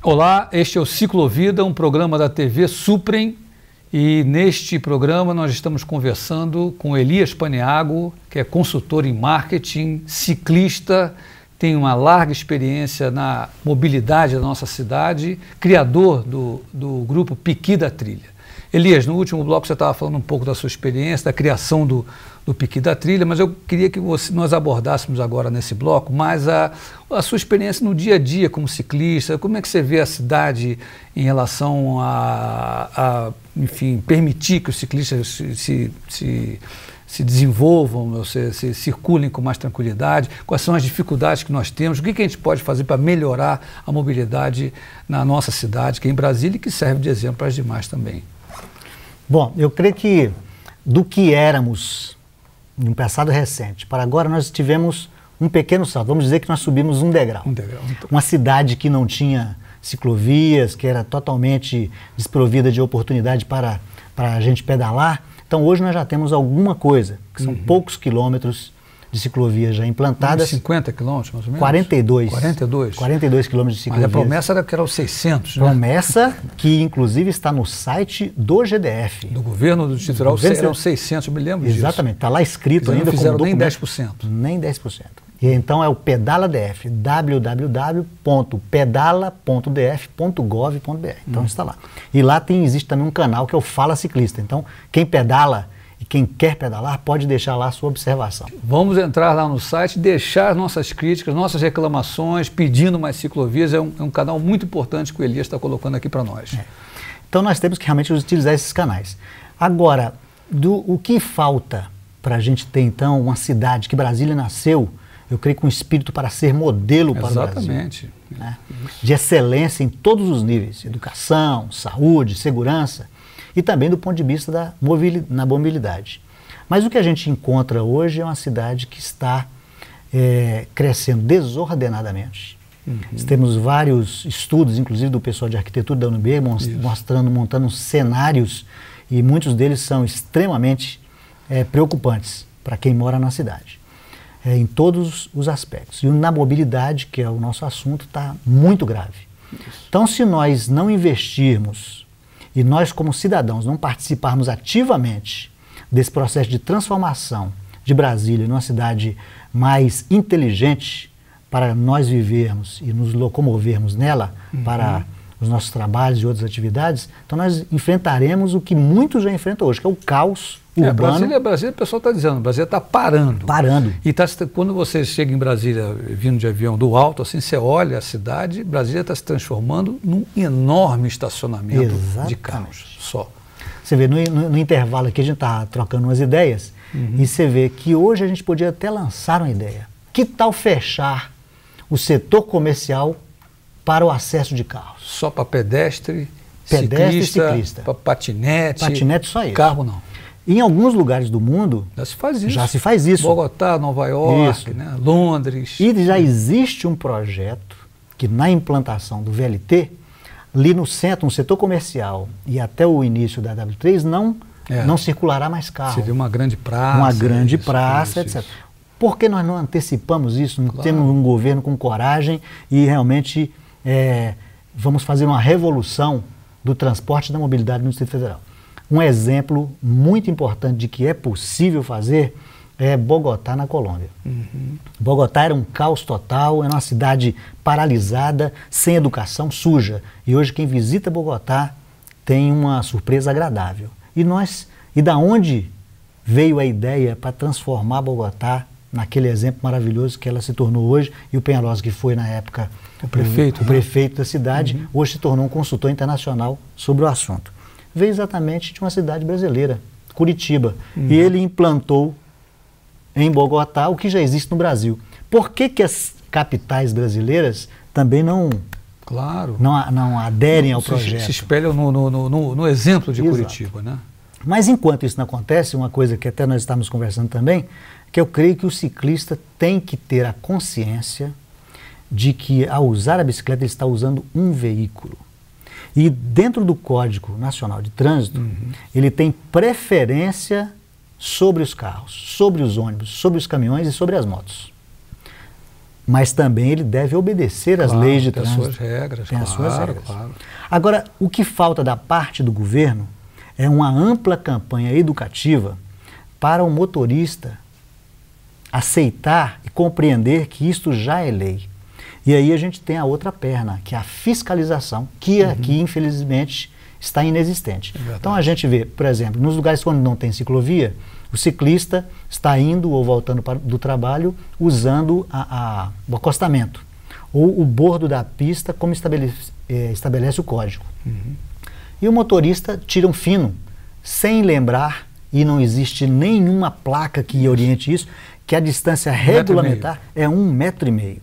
Olá, este é o Ciclovida, um programa da TV Suprem, e neste programa nós estamos conversando com Elias Paniagua, que é consultor em marketing, ciclista, tem uma larga experiência na mobilidade da nossa cidade, criador do grupo Piqui da Trilha. Elias, no último bloco você estava falando um pouco da sua experiência, da criação do Piqui da Trilha, mas eu queria que nós abordássemos agora nesse bloco mais a sua experiência no dia a dia como ciclista. Como é que você vê a cidade em relação enfim, permitir que os ciclistas se desenvolvam, se circulem com mais tranquilidade? Quais são as dificuldades que nós temos? O que a gente pode fazer para melhorar a mobilidade na nossa cidade, que é em Brasília, e que serve de exemplo para as demais também? Bom, eu creio que do que éramos no passado recente para agora nós tivemos um pequeno salto. Vamos dizer que nós subimos um degrau. Uma cidade que não tinha ciclovias, que era totalmente desprovida de oportunidade para a gente pedalar. Então hoje nós já temos alguma coisa, que são poucos quilômetros de ciclovias já implantadas. 50 quilômetros, mais ou menos? 42. 42 quilômetros de ciclovias. Mas a promessa era que era os 600, né? Promessa que, inclusive, está no site do GDF. Do governo do Distrito Federal, eram 600, eu me lembro disso. Exatamente, está lá escrito ainda. Não fizeram como nem 10%. Nem 10%. E então é o Pedala DF, www.pedala.df.gov.br. Então está lá. E lá existe também um canal que é o Fala Ciclista. Então, quem pedala e quem quer pedalar pode deixar lá a sua observação. Vamos entrar lá no site, deixar nossas críticas, nossas reclamações, pedindo mais ciclovias. É um canal muito importante que o Elias está colocando aqui para nós. Então nós temos que realmente utilizar esses canais. Agora, o que falta para a gente ter então uma cidade que Brasília nasceu, eu creio, com um espírito para ser modelo para o Brasil. Exatamente. Né? De excelência em todos os níveis, educação, saúde, segurança, e também do ponto de vista da mobilidade. Mas o que a gente encontra hoje é uma cidade que está crescendo desordenadamente. Temos vários estudos, inclusive do pessoal de arquitetura da UNB, montando cenários, e muitos deles são extremamente preocupantes para quem mora na cidade, em todos os aspectos. E na mobilidade, que é o nosso assunto, está muito grave. Então, se nós não investirmos e nós, como cidadãos, não participarmos ativamente desse processo de transformação de Brasília numa cidade mais inteligente para nós vivermos e nos locomovermos nela para os nossos trabalhos e outras atividades, então nós enfrentaremos o que muitos já enfrentam hoje, que é o caos urbano. Brasília, o pessoal está dizendo, Brasília está parando. E quando você chega em Brasília, vindo de avião do alto, assim, você olha a cidade, Brasília está se transformando num enorme estacionamento de carros só. Você vê, no intervalo aqui a gente está trocando umas ideias, e você vê que hoje a gente podia até lançar uma ideia. Que tal fechar o setor comercial para o acesso de carros? Só para pedestre, ciclista. Para patinete. Patinete, só isso. Carro não. Em alguns lugares do mundo já se faz isso. Bogotá, Nova York, né? Londres. E já existe um projeto que, na implantação do VLT, ali no centro, no setor comercial e até o início da W3, não circulará mais carro. Seria uma grande praça. Uma grande praça, etc. Por que nós não antecipamos isso? Não temos um governo com coragem e realmente vamos fazer uma revolução do transporte e da mobilidade no Distrito Federal? Um exemplo muito importante de que é possível fazer é Bogotá, na Colômbia. Bogotá era um caos total, era uma cidade paralisada, sem educação, suja. E hoje quem visita Bogotá tem uma surpresa agradável. E da onde veio a ideia para transformar Bogotá naquele exemplo maravilhoso que ela se tornou hoje? E o Penalosa, que foi na época o prefeito da cidade, hoje se tornou um consultor internacional sobre o assunto. Veio exatamente de uma cidade brasileira, Curitiba. E ele implantou em Bogotá o que já existe no Brasil. Por que as capitais brasileiras também não aderem ao projeto? Se espelham no exemplo de Curitiba, né? Mas enquanto isso não acontece, uma coisa que até nós estamos conversando também, que eu creio que o ciclista tem que ter a consciência de que, ao usar a bicicleta, ele está usando um veículo. E dentro do Código Nacional de Trânsito, ele tem preferência sobre os carros, sobre os ônibus, sobre os caminhões e sobre as motos. mas também ele deve obedecer às leis de trânsito. Tem as suas regras, tem as suas regras. Claro. Agora, o que falta da parte do governo é uma ampla campanha educativa para o motorista aceitar e compreender que isto já é lei. E aí a gente tem a outra perna, que é a fiscalização, que aqui, infelizmente, está inexistente. Então a gente vê, por exemplo, nos lugares onde não tem ciclovia, o ciclista está indo ou voltando do trabalho usando o acostamento, ou o bordo da pista, como estabelece o código. E o motorista tira um fino, sem lembrar, e não existe nenhuma placa que oriente isso, que a distância regulamentar é 1,5 metro. Ele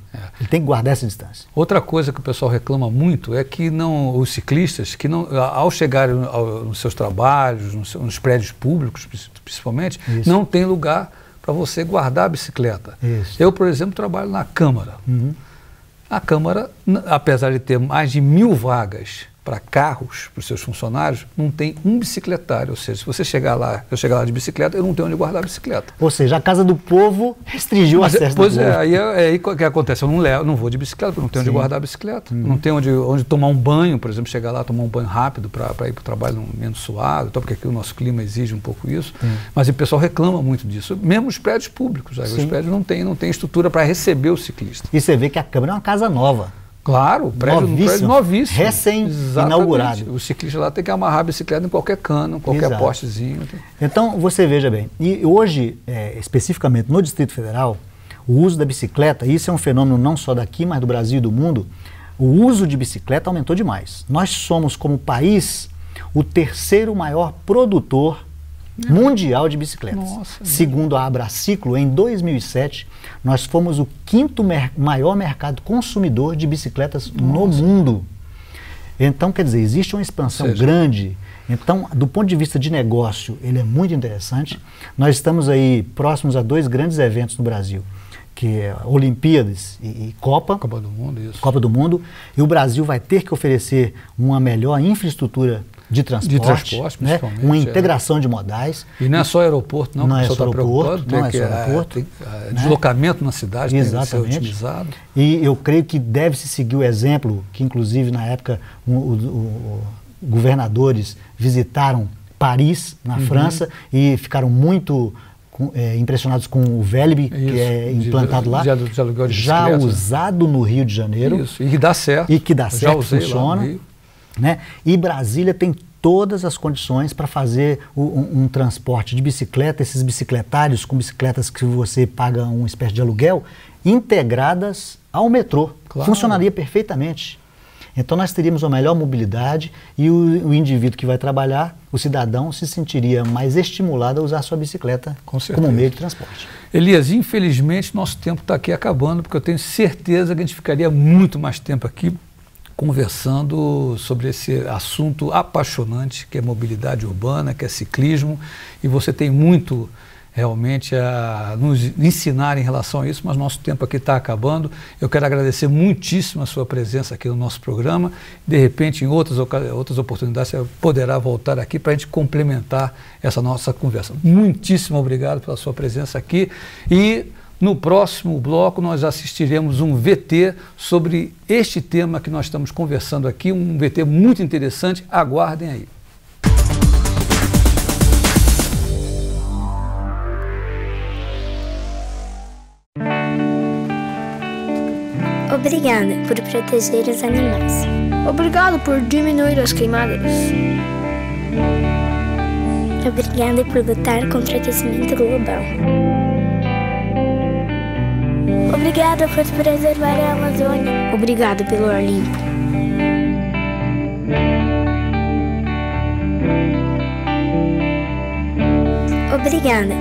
tem que guardar essa distância. Outra coisa que o pessoal reclama muito é que os ciclistas, que não, ao chegarem nos seus trabalhos, nos prédios públicos principalmente, não tem lugar para você guardar a bicicleta. Eu, por exemplo, trabalho na Câmara. A Câmara, apesar de ter mais de 1000 vagas para carros, para os seus funcionários, não tem um bicicletário. Ou seja, se você chegar lá, eu chegar lá de bicicleta, eu não tenho onde guardar a bicicleta. Ou seja, a Casa do Povo restringiu o acesso do povo. Pois é, aí o que acontece? Eu não vou de bicicleta, porque não tenho onde guardar a bicicleta. Não tenho onde tomar um banho, por exemplo, chegar lá, tomar um banho rápido para ir para o trabalho menos suado, então, porque aqui o nosso clima exige um pouco isso. Mas o pessoal reclama muito disso. Mesmo os prédios públicos, aí, os prédios não têm estrutura para receber o ciclista. E você vê que a Câmara é uma casa nova. Claro, um prédio novíssimo. Recém-inaugurado. O ciclista lá tem que amarrar a bicicleta em qualquer cano, qualquer postezinho. Então, você veja bem, e hoje, especificamente no Distrito Federal, o uso da bicicleta, isso é um fenômeno não só daqui, mas do Brasil e do mundo, o uso de bicicleta aumentou demais. Nós somos, como país, o 3º maior produtor mundial de bicicletas. Segundo a Abraciclo, em 2007, nós fomos o 5º maior mercado consumidor de bicicletas no mundo. Então, quer dizer, existe uma expansão grande. Então, do ponto de vista de negócio, ele é muito interessante. Nós estamos aí próximos a 2 grandes eventos no Brasil, que é Olimpíadas e Copa. Copa do Mundo, isso. Copa do Mundo. E o Brasil vai ter que oferecer uma melhor infraestrutura de transporte, principalmente, uma integração de modais. E não é só aeroporto, não. Não é só aeroporto, tem deslocamento na cidade tem que ser otimizado. E eu creio que deve-se seguir o exemplo que, inclusive, na época, governadores visitaram Paris, na França, e ficaram muito impressionados com o Velib, que é implantado lá, já usado no Rio de Janeiro. Isso, e que dá certo. E que dá certo, funciona. E Brasília tem todas as condições para fazer um transporte de bicicleta, esses bicicletários com bicicletas que você paga uma espécie de aluguel, integradas ao metrô. Funcionaria perfeitamente. Então nós teríamos uma melhor mobilidade e o indivíduo que vai trabalhar, o cidadão, se sentiria mais estimulado a usar a sua bicicleta como meio de transporte. Elias, infelizmente nosso tempo está aqui acabando, porque eu tenho certeza que a gente ficaria muito mais tempo aqui conversando sobre esse assunto apaixonante que é mobilidade urbana, que é ciclismo, e você tem muito realmente a nos ensinar em relação a isso, mas nosso tempo aqui está acabando. Eu quero agradecer muitíssimo a sua presença aqui no nosso programa. De repente, em outras oportunidades, você poderá voltar aqui para a gente complementar essa nossa conversa. Muitíssimo obrigado pela sua presença aqui e no próximo bloco nós assistiremos um VT sobre este tema que nós estamos conversando aqui, um VT muito interessante. Aguardem aí. Obrigada por proteger os animais. Obrigado por diminuir as queimadas. Obrigada por lutar contra o aquecimento global. Obrigada por preservar a Amazônia. Obrigado pelo ar limpo. Obrigada